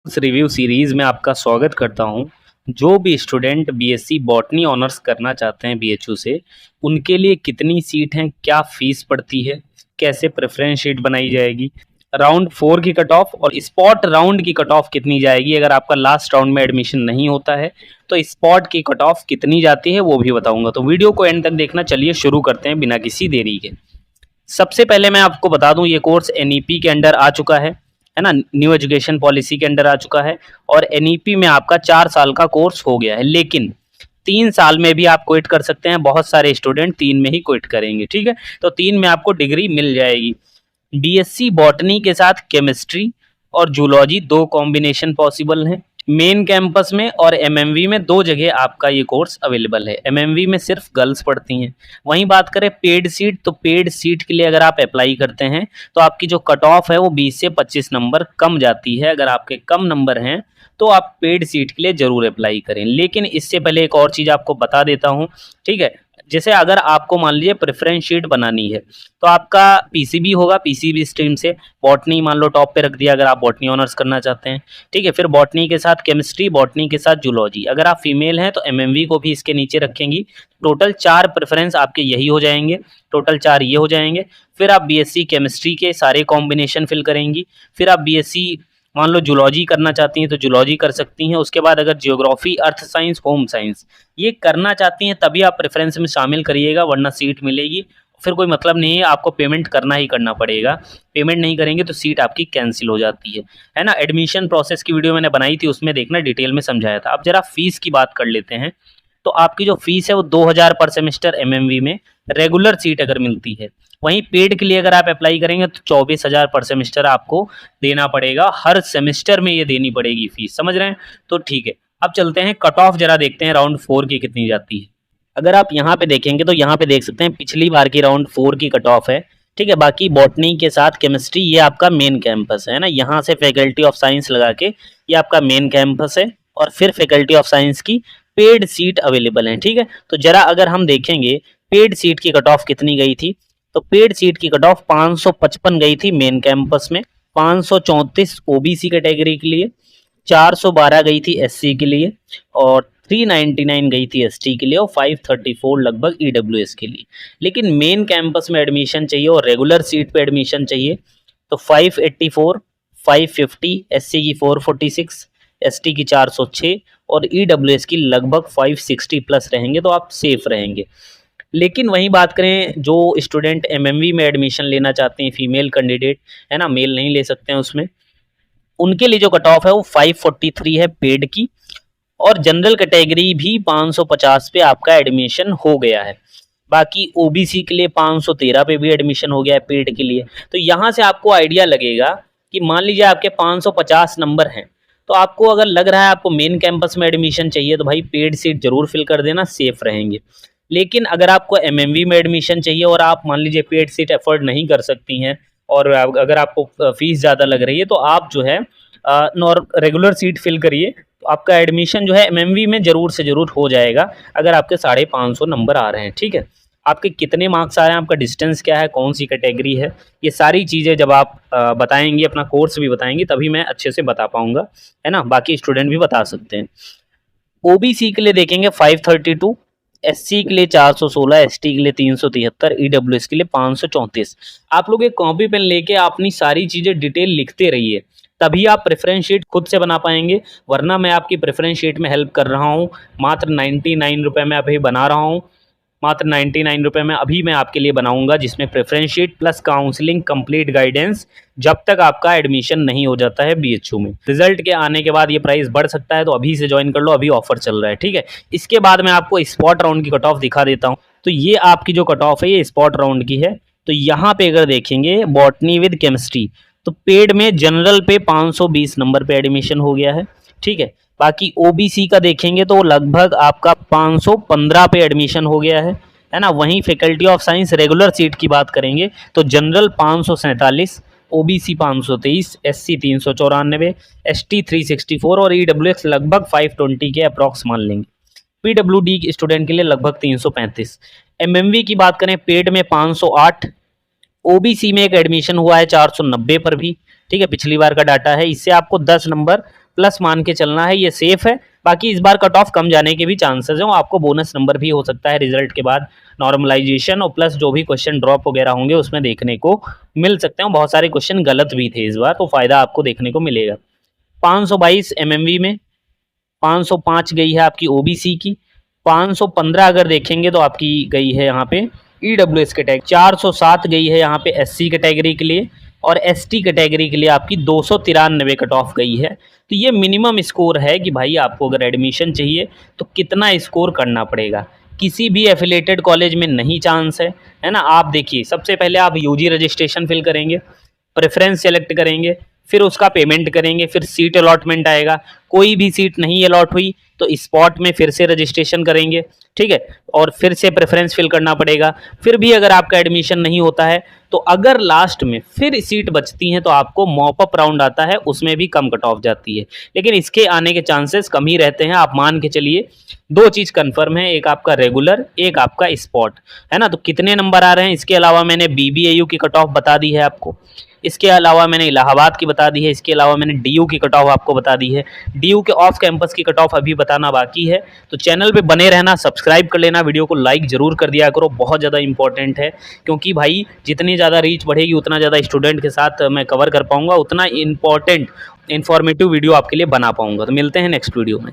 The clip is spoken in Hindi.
इस रिव्यू सीरीज में आपका स्वागत करता हूं। जो भी स्टूडेंट बीएससी बॉटनी ऑनर्स करना चाहते हैं बीएचयू से, उनके लिए कितनी सीट हैं, क्या फीस पड़ती है, कैसे प्रेफरेंस शीट बनाई जाएगी, राउंड 4 की कट ऑफ और स्पॉट राउंड की कट ऑफ कितनी जाएगी, अगर आपका लास्ट राउंड में एडमिशन नहीं होता है तो स्पॉट की कट ऑफ कितनी जाती है वो भी बताऊंगा। तो वीडियो को एंड तक देखना। चलिए शुरू करते हैं बिना किसी देरी के। सबसे पहले मैं आपको बता दूं, ये कोर्स एनईपी के अंडर आ चुका है ना, न्यू एजुकेशन पॉलिसी के अंडर आ चुका है और एनईपी में आपका 4 साल का कोर्स हो गया है। लेकिन 3 साल में भी आप क्विट कर सकते हैं। बहुत सारे स्टूडेंट 3 में ही क्विट करेंगे, ठीक है। तो 3 में आपको डिग्री मिल जाएगी। बीएससी बॉटनी के साथ केमिस्ट्री और जूलॉजी 2 कॉम्बिनेशन पॉसिबल हैं मेन कैंपस में, और एमएमवी में 2 जगह आपका ये कोर्स अवेलेबल है। एमएमवी में सिर्फ गर्ल्स पढ़ती हैं। वहीं बात करें पेड सीट, तो पेड सीट के लिए अगर आप अप्लाई करते हैं तो आपकी जो कट ऑफ है वो 20 से 25 नंबर कम जाती है। अगर आपके कम नंबर हैं तो आप पेड सीट के लिए ज़रूर अप्लाई करें। लेकिन इससे पहले एक और चीज़ आपको बता देता हूँ, ठीक है। जैसे अगर आपको मान लीजिए प्रेफरेंस शीट बनानी है तो आपका पीसीबी होगा, पीसीबी स्ट्रीम से बॉटनी मान लो टॉप पे रख दिया अगर आप बॉटनी ऑनर्स करना चाहते हैं, ठीक है। फिर बॉटनी के साथ केमिस्ट्री, बॉटनी के साथ जूलॉजी। अगर आप फीमेल हैं तो एमएमवी को भी इसके नीचे रखेंगी। टोटल 4 प्रेफरेंस आपके यही हो जाएंगे, टोटल 4 ये हो जाएंगे। फिर आप बीएससी केमिस्ट्री के सारे कॉम्बिनेशन फिल करेंगी। फिर आप बीएससी मान लो जूलॉजी करना चाहती हैं तो जूलॉजी कर सकती हैं। उसके बाद अगर geography, earth science, home science ये करना चाहती हैं तभी आप प्रेफरेंस में शामिल करिएगा, वरना सीट मिलेगी फिर कोई मतलब नहीं है, आपको पेमेंट करना ही करना पड़ेगा। पेमेंट नहीं करेंगे तो सीट आपकी कैंसिल हो जाती है ना। एडमिशन प्रोसेस की वीडियो मैंने बनाई थी, उसमें देखना डिटेल में समझाया था। अब जरा फीस की बात कर लेते हैं। तो आपकी जो फीस है वो 2000 पर सेमेस्टर एमएमवी में, रेगुलर सीट अगर मिलती है। वहीं पेड के लिए अगर आप अप्लाई करेंगे तो 24,000 पर सेमेस्टर आपको देना पड़ेगा। हर सेमेस्टर में ये देनी पड़ेगी फीस, समझ रहे हैं। तो ठीक है, अब चलते हैं कट ऑफ जरा देखते हैं राउंड 4 की कितनी जाती है। अगर आप यहाँ पे देखेंगे तो यहाँ पे देख सकते हैं पिछली बार की राउंड 4 की कट ऑफ है, ठीक है। बाकी बॉटनी के साथ केमिस्ट्री ये आपका मेन कैंपस है ना, यहाँ से फैकल्टी ऑफ साइंस लगा के ये आपका मेन कैंपस है और फिर फैकल्टी ऑफ साइंस की पेड सीट अवेलेबल है, ठीक है। तो जरा अगर हम देखेंगे पेड सीट की कट ऑफ कितनी गई थी, तो पेड सीट की कट ऑफ 555 गई थी मेन कैंपस में, 534 ओबीसी कैटेगरी के लिए, 412 गई थी एससी के लिए और 399 गई थी एसटी के लिए और 534 लगभग ईडब्ल्यूएस के लिए। लेकिन मेन कैंपस में एडमिशन चाहिए और रेगुलर सीट पे एडमिशन चाहिए तो 584, 550, एससी की 446, एसटी की 406 और ईडब्ल्यूएस की लगभग 560 प्लस रहेंगे तो आप सेफ रहेंगे। लेकिन वहीं बात करें जो स्टूडेंट एमएमवी में एडमिशन लेना चाहते हैं, फीमेल कैंडिडेट है ना, मेल नहीं ले सकते हैं उसमें, उनके लिए जो कट ऑफ है वो 543 है पेड की, और जनरल कैटेगरी भी 550 पे आपका एडमिशन हो गया है। बाकी ओबीसी के लिए 513 पे भी एडमिशन हो गया है पेड के लिए। तो यहाँ से आपको आइडिया लगेगा कि मान लीजिए आपके 550 नंबर हैं, तो आपको अगर लग रहा है आपको मेन कैंपस में एडमिशन चाहिए तो भाई पेड सीट जरूर फिल कर देना, सेफ रहेंगे। लेकिन अगर आपको एमएमवी में एडमिशन चाहिए और आप मान लीजिए पेड सीट अफोर्ड नहीं कर सकती हैं और अगर आपको फीस ज़्यादा लग रही है तो आप जो है रेगुलर सीट फिल करिए, तो आपका एडमिशन जो है एमएमवी में ज़रूर से ज़रूर हो जाएगा अगर आपके 550 नंबर आ रहे हैं, ठीक है। आपके कितने मार्क्स आ रहे हैं, आपका डिस्टेंस क्या है, कौन सी कैटेगरी है, ये सारी चीज़ें जब आप बताएंगे, अपना कोर्स भी बताएंगे तभी मैं अच्छे से बता पाऊंगा, है ना। बाकी स्टूडेंट भी बता सकते हैं। ओबीसी के लिए देखेंगे 532, एससी के लिए 416, एसटी के लिए 373, ईडब्ल्यूएस के लिए 534। आप लोग एक कॉपी पेन लेके अपनी सारी चीज़ें डिटेल लिखते रहिए, तभी आप प्रेफरेंस शीट खुद से बना पाएंगे। वरना मैं आपकी प्रेफरेंस शीट में हेल्प कर रहा हूँ, मात्र 99 रुपये में अभी बना रहा हूँ, मात्र 99 रुपये में अभी मैं आपके लिए बनाऊंगा, जिसमें preference sheet plus counselling, complete guidance, जब तक आपका एडमिशन नहीं हो जाता है बीएचयू में। रिजल्ट के आने के बाद ये प्राइस बढ़ सकता है, तो अभी से ज्वाइन कर लो, अभी ऑफर चल रहा है, ठीक है। इसके बाद मैं आपको स्पॉट राउंड की कट ऑफ दिखा देता हूँ। तो ये आपकी जो कट ऑफ है ये स्पॉट राउंड की है। तो यहाँ पे अगर देखेंगे बॉटनी विद केमिस्ट्री, तो पेड में जनरल पे 520 नंबर पे एडमिशन हो गया है, ठीक है। बाकी ओबीसी का देखेंगे तो लगभग आपका 515 पे एडमिशन हो गया है ना। वहीं faculty of science regular seat की बात करेंगे तो जनरल 547, ओबीसी 523, एससी 394, एसटी 364 और ईडब्ल्यूएस लगभग 520 के अप्रॉक्स मान लेंगे। पीडब्ल्यूडी स्टूडेंट के लिए लगभग 335। एमएमवी की बात करें पेड में 508, ओबीसी में एक एडमिशन हुआ है 490 पर भी, ठीक है, पिछली बार का डाटा है। इससे आपको 10 नंबर प्लस मान के चलना है, ये सेफ है। बाकी इस बार कट ऑफ कम जाने के भी चांसेस हैं, आपको बोनस नंबर भी हो सकता है रिजल्ट के बाद, नॉर्मलाइजेशन और प्लस जो भी क्वेश्चन ड्रॉप वगैरह होंगे उसमें देखने को मिल सकते हैं। बहुत सारे क्वेश्चन गलत भी थे इस बार, तो फायदा आपको देखने को मिलेगा। 522 एमएमवी में 505 गई है आपकी ओबीसी की, 515 अगर देखेंगे तो आपकी गई है यहाँ पे ईडब्ल्यूएस कैटेगरी, 407 गई है यहाँ पे एससी कैटेगरी के लिए, और एसटी कैटेगरी के लिए आपकी 293 कट ऑफ गई है। तो ये मिनिमम स्कोर है कि भाई आपको अगर एडमिशन चाहिए तो कितना स्कोर करना पड़ेगा। किसी भी एफिलेटेड कॉलेज में नहीं चांस है ना। आप देखिए, सबसे पहले आप यूजी रजिस्ट्रेशन फिल करेंगे, प्रेफरेंस सेलेक्ट करेंगे, फिर उसका पेमेंट करेंगे, फिर सीट अलॉटमेंट आएगा। कोई भी सीट नहीं अलॉट हुई तो स्पॉट में फिर से रजिस्ट्रेशन करेंगे, ठीक है, और फिर से प्रेफरेंस फिल करना पड़ेगा। फिर भी अगर आपका एडमिशन नहीं होता है तो अगर लास्ट में फिर सीट बचती हैं तो आपको मॉप अप राउंड आता है, उसमें भी कम कट ऑफ जाती है, लेकिन इसके आने के चांसेस कम ही रहते हैं। आप मान के चलिए दो चीज़ कंफर्म है, एक आपका रेगुलर, एक आपका स्पॉट, है ना। तो कितने नंबर आ रहे हैं, इसके अलावा मैंने बीबीएयू की कट ऑफ बता दी है आपको, इसके अलावा मैंने इलाहाबाद की बता दी है, इसके अलावा मैंने डीयू की कट ऑफ आपको बता दी है। डीयू के ऑफ कैंपस की कट ऑफ अभी बताना बाकी है। तो चैनल पे बने रहना, सब्सक्राइब कर लेना, वीडियो को लाइक जरूर कर दिया करो, बहुत ज़्यादा इंपॉर्टेंट है। क्योंकि भाई जितनी ज़्यादा रीच बढ़ेगी उतना ज़्यादा स्टूडेंट के साथ मैं कवर कर पाऊँगा, उतना इंपॉर्टेंट इन्फॉर्मेटिव वीडियो आपके लिए बना पाऊँगा। तो मिलते हैं नेक्स्ट वीडियो में।